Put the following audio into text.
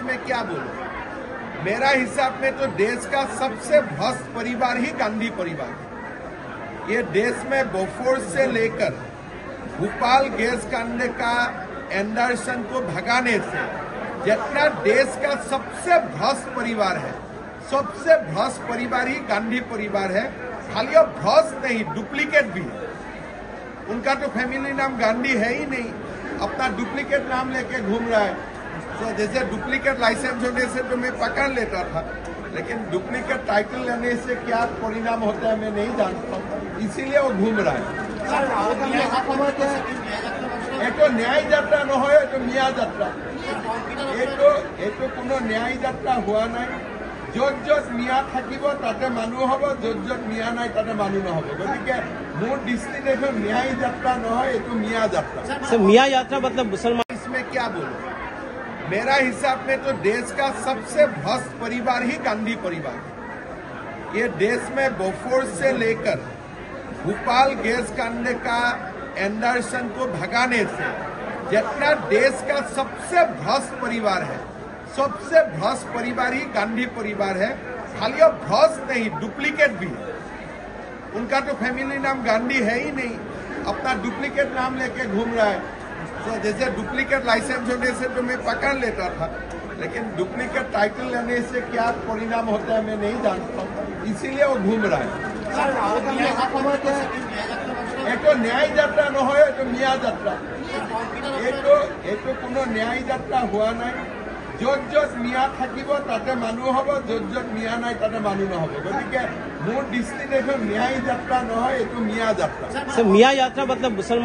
इसमें क्या बोलूं। मेरा हिसाब में तो देश का सबसे भ्रष्ट परिवार ही गांधी परिवार है। ये देश में बोफोर्स से लेकर भोपाल गैस कांड का एंडरसन को भगाने से जितना देश का सबसे भ्रष्ट परिवार है, सबसे भ्रष्ट परिवार ही गांधी परिवार है। खाली अब भ्रष्ट नहीं, डुप्लीकेट भी है। उनका तो फैमिली नाम गांधी है ही नहीं, अपना डुप्लीकेट नाम लेके घूम रहा है। तो जैसे डुप्लीकेट लाइसेंस होने से तो मैं पकड़ लेता था, लेकिन डुप्लीकेट टाइटल लेने से क्या परिणाम होता है मैं नहीं जानता हूँ, इसीलिए वो घूम रहा है। एक तो न्याय यात्रा न हो तो मिया यात्रा, एक तो कोनो न्याय यात्रा हुआ नहीं। য'ত মিয়া থাকিব তাতে মানুহ হব, য'ত মিয়া নাই তাতে মানুহ নহব। গতিকে মোৰ দৃষ্টিত এইটো ন্যায় যাত্ৰা নহয়, এইটো মিয়া যাত্ৰা। मियाँ यात्रा मतलब मुसलमान। इसमें क्या बोलूं, मेरा हिसाब में तो देश का सबसे भ्रष्ट परिवार ही गांधी परिवार है। ये देश में बोफोर्स से लेकर भोपाल गैस कांड का एंडरसन को भगाने से जितना देश का सबसे भ्रष्ट परिवार है, सबसे भ्रष्ट परिवार ही गांधी परिवार है। खाली अब भ्रष्ट नहीं, डुप्लीकेट भी है। उनका तो फैमिली नाम गांधी है ही नहीं, अपना डुप्लीकेट नाम लेके घूम रहा है। तो जैसे डुप्लीकेट लाइसेंस होने से तो मैं पकड़ लेता था, लेकिन डुप्लीकेट टाइटल लेने से क्या परिणाम होता है मैं नहीं जानता हूँ, इसीलिए वो घूम रहा है। एक तो न्याय यात्रा न हो तो मिया यात्रा, एक तो कोनो न्याय यात्रा हुआ नहीं। য'ত মিয়া থাকিব তাতে মানুহ হব, য'ত মিয়া নাই তাতে মানুহ নহব। গতিকে মোৰ দৃষ্টিত এইটো ন্যায় যাত্ৰা নহয়, এইটো মিয়া যাত্ৰা। मियाँ यात्रा मतलब मुसलमान।